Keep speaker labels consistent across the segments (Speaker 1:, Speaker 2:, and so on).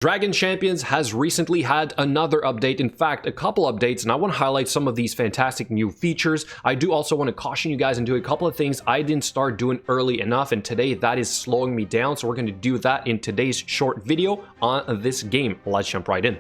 Speaker 1: Dragon Champions has recently had another update, in fact a couple updates, and I want to highlight some of these fantastic new features. I do also want to caution you guys and do a couple of things I didn't start doing early enough, and today that is slowing me down, so we're going to do that in today's short video on this game. Let's jump right in.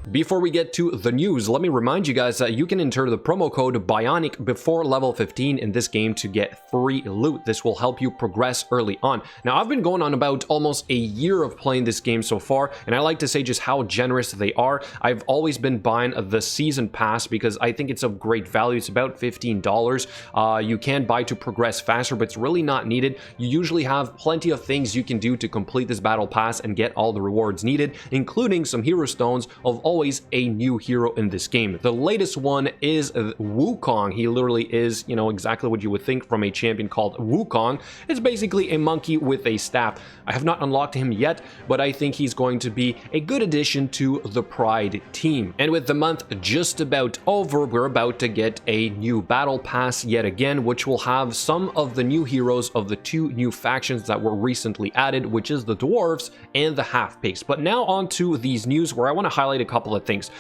Speaker 1: Before we get to the news, let me remind you guys that you can enter the promo code Bionic before level 15 in this game to get free loot. This will help you progress early on. Now, I've been going on about almost a year of playing this game so far, and I like to say just how generous they are. I've always been buying the season pass because I think it's of great value. It's about $15. You can buy to progress faster, but it's really not needed. You usually have plenty of things you can do to complete this battle pass and get all the rewards needed, including some hero stones of always a new hero in this game. The latest one is Wukong. He literally is, you know, exactly what you would think from a champion called Wukong. It's basically a monkey with a staff. I have not unlocked him yet, but I think he's going to be a good addition to the Pride team. And with the month just about over, we're about to get a new battle pass yet again, which will have some of the new heroes of the two new factions that were recently added, which is the dwarves and the half-pigs. But now on to these news where I want to highlight a couple of things.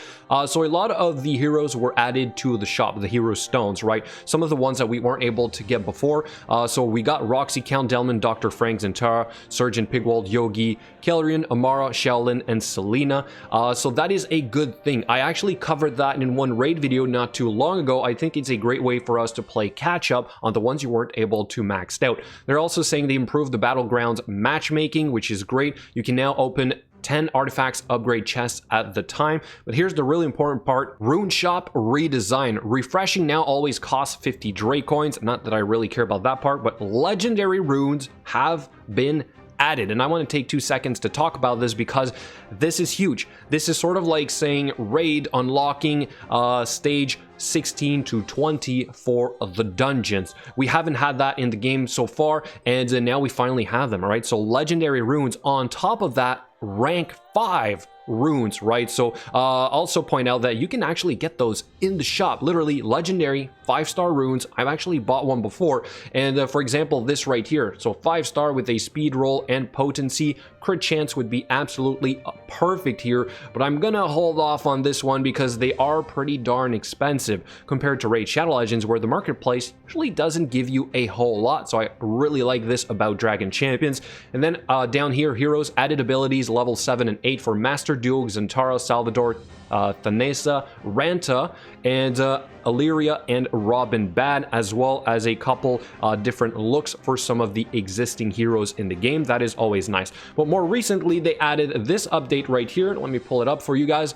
Speaker 1: So a lot of the heroes were added to the shop, the hero stones, right? Some of the ones that we weren't able to get before. So we got Roxy, Count Delman, Dr. Frank, Zentara, Surgeon Pigwald, Yogi, Kelrian, Amara, Shaolin, and Selena. So that is a good thing. I actually covered that in one raid video not too long ago. I think it's a great way for us to play catch up on the ones you weren't able to max out. They're also saying they improved the Battlegrounds matchmaking, which is great. You can now open 10 artifacts upgrade chests at the time. But here's the really important part: Rune Shop redesign. Refreshing now always costs 50 Dre coins. Not that I really care about that part, but legendary runes have been added, and I want to take 2 seconds to talk about this because this is huge. This is sort of like saying raid unlocking stage 16 to 20 for the dungeons. We haven't had that in the game so far, and now we finally have them. All right, so legendary runes on top of that, rank 5 runes, right? So also point out that you can actually get those in the shop, literally legendary 5-star runes. I've actually bought one before, and for example this right here, so 5-star with a speed roll and potency. Crit chance would be absolutely perfect here, but I'm gonna hold off on this one because they are pretty darn expensive compared to Raid Shadow Legends, where the marketplace usually doesn't give you a whole lot. So I really like this about Dragon Champions. And then down here, heroes added abilities level 7 and 8 for Master Duo, Zentara, Salvador, Thanesa, Ranta, and Illyria and Robin Bad, as well as a couple different looks for some of the existing heroes in the game. That is always nice. But more recently, they added this update right here. Let me pull it up for you guys.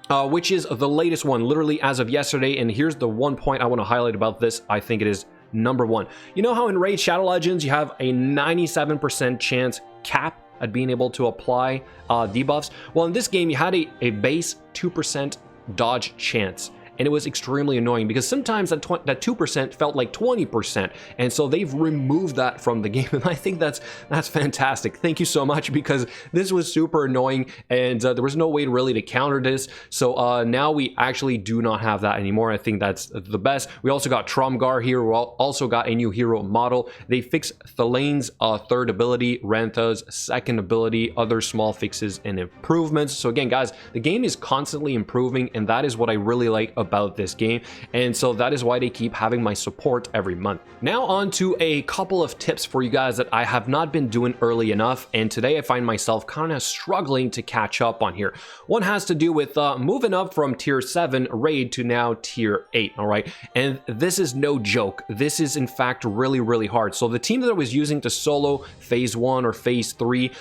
Speaker 1: Which is the latest one, literally as of yesterday. And here's the one point I want to highlight about this. I think it is number one. You know how in Raid Shadow Legends you have a 97% chance cap at being able to apply debuffs? Well, in this game you had a base 2% dodge chance, and it was extremely annoying because sometimes that 2% felt like 20%, and so they've removed that from the game, and I think that's fantastic. Thank you so much, because this was super annoying, and there was no way really to counter this. So now we actually do not have that anymore. I think that's the best. We also got Tromgar here. We also got a new hero model. They fixed Thelane's third ability, Rantha's second ability, other small fixes and improvements. So again, guys, the game is constantly improving, and that is what I really like about this game, and so that is why they keep having my support every month. Now on to a couple of tips for you guys that I have not been doing early enough, and today I find myself kind of struggling to catch up on here. One has to do with moving up from tier 7 raid to now tier 8, all right? And this is no joke. This is in fact really hard. So the team that I was using to solo phase 1 or phase 3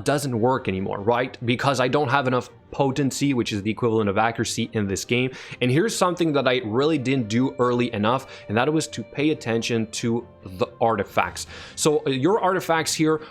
Speaker 1: doesn't work anymore, right? Because I don't have enough potency, which is the equivalent of accuracy in this game. And here's something that I really didn't do early enough, and that was to pay attention to the artifacts. So your artifacts here,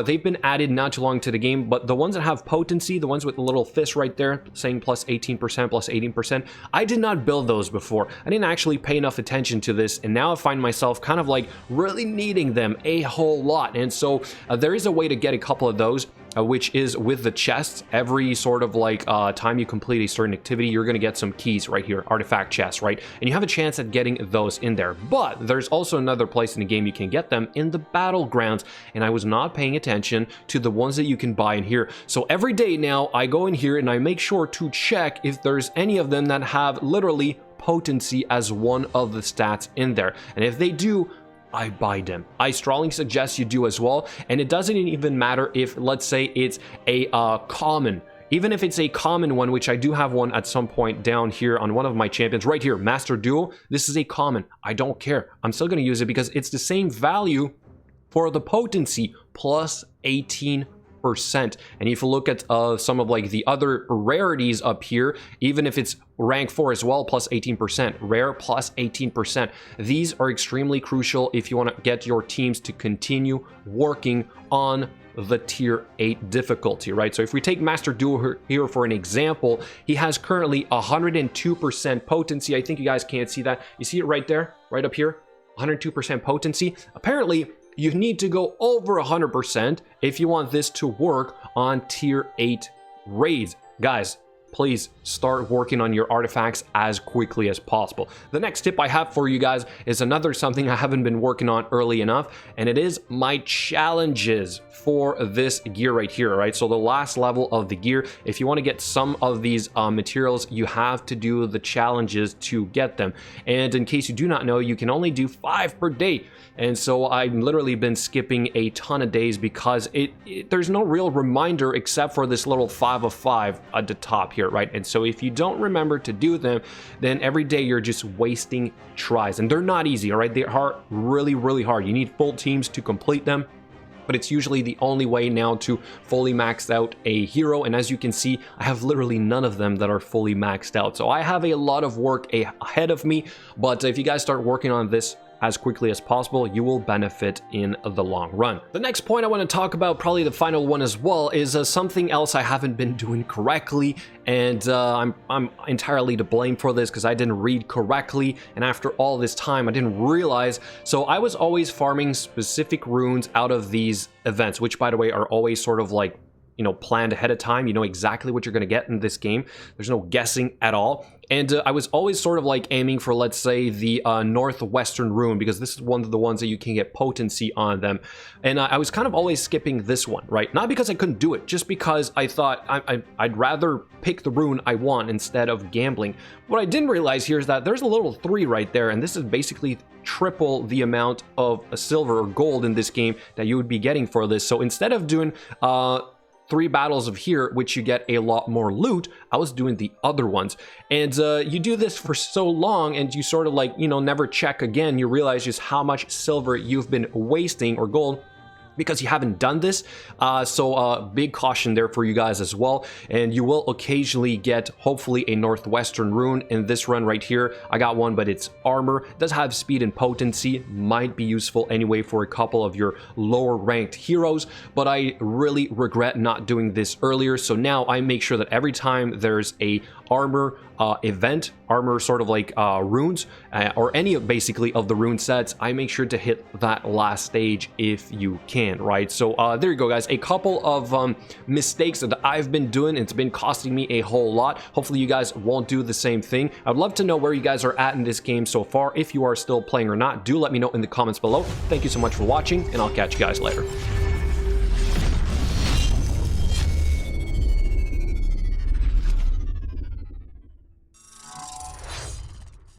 Speaker 1: they've been added not too long to the game, but the ones that have potency, the ones with the little fist right there saying plus 18%, plus 18%, I did not build those before. I didn't actually pay enough attention to this, and now I find myself kind of like really needing them a whole lot. And so there is a way to get a couple of those. which is with the chests. Every sort of like time you complete a certain activity, you're going to get some keys right here, artifact chests, right? And you have a chance at getting those in there. But there's also another place in the game you can get them, in the battlegrounds, and I was not paying attention to the ones that you can buy in here. So every day now I go in here and I make sure to check if there's any of them that have literally potency as one of the stats in there, and if they do, I buy them. I strongly suggest you do as well. And it doesn't even matter if, let's say, it's a common. Even if it's a common one, which I do have one at some point down here on one of my champions right here, Master Duel. This is a common. I don't care. I'm still going to use it because it's the same value for the potency, plus 18%. And if you look at some of like the other rarities up here, even if it's rank 4 as well, plus 18%, rare plus 18%, these are extremely crucial if you want to get your teams to continue working on the tier 8 difficulty, right? So if we take Master Duel here for an example, he has currently 102% potency. I think you guys can't see that. You see it right there, right up here, 102% potency. Apparently you need to go over 100% if you want this to work on tier 8 raids. Guys, please start working on your artifacts as quickly as possible. The next tip I have for you guys is another something I haven't been working on early enough, and it is my challenges for this gear right here, right? So the last level of the gear, if you want to get some of these materials, you have to do the challenges to get them. And in case you do not know, you can only do 5 per day. And so I've literally been skipping a ton of days because there's no real reminder except for this little 5 of 5 at the top here, right? And so if you don't remember to do them, then every day you're just wasting tries, and they're not easy, all right? They are really, really hard. You need full teams to complete them, but it's usually the only way now to fully max out a hero. And as you can see, I have literally none of them that are fully maxed out. So I have a lot of work ahead of me, but if you guys start working on this as quickly as possible, you will benefit in the long run. The next point I want to talk about, probably the final one as well, is something else I haven't been doing correctly, and I'm entirely to blame for this because I didn't read correctly, and after all this time I didn't realize. So I was always farming specific runes out of these events, which by the way are always sort of like, you know, planned ahead of time. You know exactly what you're going to get in this game. There's no guessing at all. And I was always sort of like aiming for, let's say, the northwestern rune, because this is one of the ones that you can get potency on them. And I was kind of always skipping this one, right? Not because I couldn't do it, just because I thought I'd rather pick the rune I want instead of gambling. What I didn't realize here is that there's a little 3 right there, and this is basically triple the amount of silver or gold in this game that you would be getting for this. So instead of doing 3 battles of here, which you get a lot more loot, I was doing the other ones. And you do this for so long and you sort of like, you know, never check again. You realize just how much silver you've been wasting, or gold, because you haven't done this. So big caution there for you guys as well. And you will occasionally get, hopefully, a northwestern rune in this run right here. I got one, but it's armor. It does have speed and potency. Might be useful anyway for a couple of your lower ranked heroes, but I really regret not doing this earlier. So now I make sure that every time there's a armor event, armor sort of like runes, or any basically of the rune sets, I make sure to hit that last stage if you can, right? So there you go, guys. A couple of mistakes that I've been doing. It's been costing me a whole lot. Hopefully you guys won't do the same thing. I'd love to know where you guys are at in this game so far. If you are still playing or not, do let me know in the comments below. Thank you so much for watching, and I'll catch you guys later.